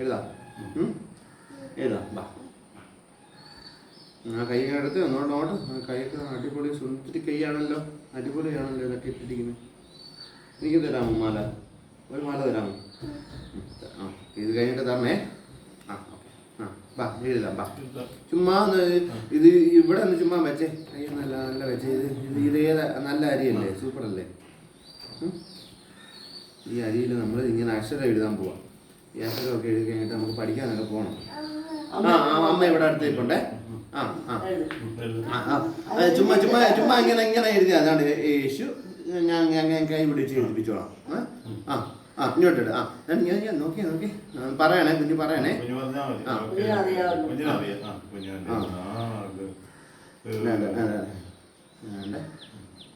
എഴുതാം. എഴുതാം. ബാ, ആ കൈ എടുത്ത് ഒന്നോട്ട് കൈയൊക്കെ അടിപൊളി സുന്ദരി കൈയാണല്ലോ, അടിപൊളിയാണല്ലോ ഇതൊക്കെ ഇട്ടിരിക്കുന്നത്. എനിക്ക് തരാമോ മാല? ഒരു മാല തരാമോ? ആ, ഇത് കഴിഞ്ഞിട്ട് തരണേ. ആ ഓക്കെ. ആ ബാ, എഴുതാം. ബാ, ചുമ്മാ ഇത് ഇവിടെ ഒന്ന് ചുമ്മാ വെച്ചേ. കൈ നല്ല നല്ല വെച്ചേ. ഇതേതാ നല്ല അരിയല്ലേ? സൂപ്പറല്ലേ? ഈ അരിയിൽ നമ്മൾ ഇങ്ങനെ അക്ഷരം എഴുതാൻ പോവാം. ഈ അക്ഷരമൊക്കെ എഴുതി കഴിഞ്ഞിട്ട് നമുക്ക് പഠിക്കാനൊക്കെ പോകണം. അമ്മ ഇവിടെ അടുത്തേക്കുണ്ടേ. ആ ആ ചുമ്മാ ചുമ്മാ ചുമ്മാ ഇങ്ങനെ ഇങ്ങനെ എഴുതി. അതാണ് യേശു. ഞാൻ കൈ പിടിച്ച് എഴുതിപ്പിച്ചോളാം. ആ ആ ഇങ്ങോട്ട്. ആ ഞാൻ നോക്കി നോക്കി പറയണേ, കുഞ്ഞു പറയണേ.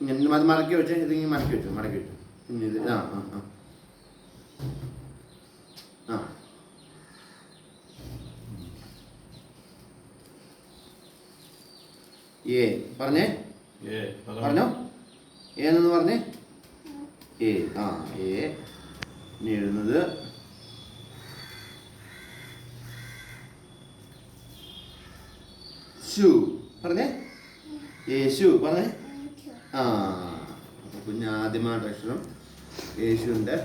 ഇങ്ങനെ അത് മടക്കി വെച്ചേ. ഇതിങ്ങനെ മടക്കി വെച്ചു, മടക്കി വെച്ചു. പിന്നെ ഇത് ആ ആ ആ ആ ഏ പറഞ്ഞേ. പറഞ്ഞോ, ഏന്ന് പറഞ്ഞേ. ഏ ആ ഏ എഴുതുന്നത് ഷു പറഞ്ഞേ. യേശു പറഞ്ഞേ. ആ കുഞ്ഞ് ആദ്യമായിട്ട് അക്ഷരം യേശുവിൻ്റെ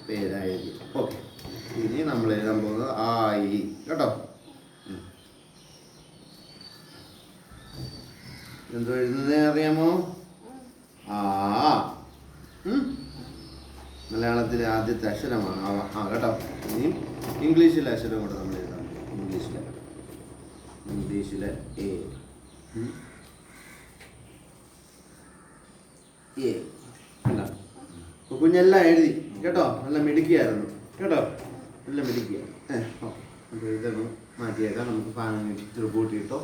പേരായിരുന്നു. ഓക്കെ, ഇനി നമ്മൾ എഴുതാൻ പോകുന്നത് ആയി കേട്ടോ. എന്തോ എഴുതുന്നത് അറിയാമോ? ആ മലയാളത്തിലെ ആദ്യത്തെ അക്ഷരമാണ് ആ കേട്ടോ. ഇനിയും ഇംഗ്ലീഷിലെ അക്ഷരം കൂടെ നമ്മൾ എഴുതാം. ഇംഗ്ലീഷിലെ എ എ അല്ല. കുഞ്ഞെല്ലാം എഴുതി കേട്ടോ. നല്ല മിടുക്കിയായിരുന്നു കേട്ടോ, നല്ല മിടുക്കിയാണ്. ഓക്കെ, അപ്പോൾ ഇതൊന്ന് മാറ്റിയേക്കാം. നമുക്ക് പാനൽ കൂട്ടിയിട്ടോ.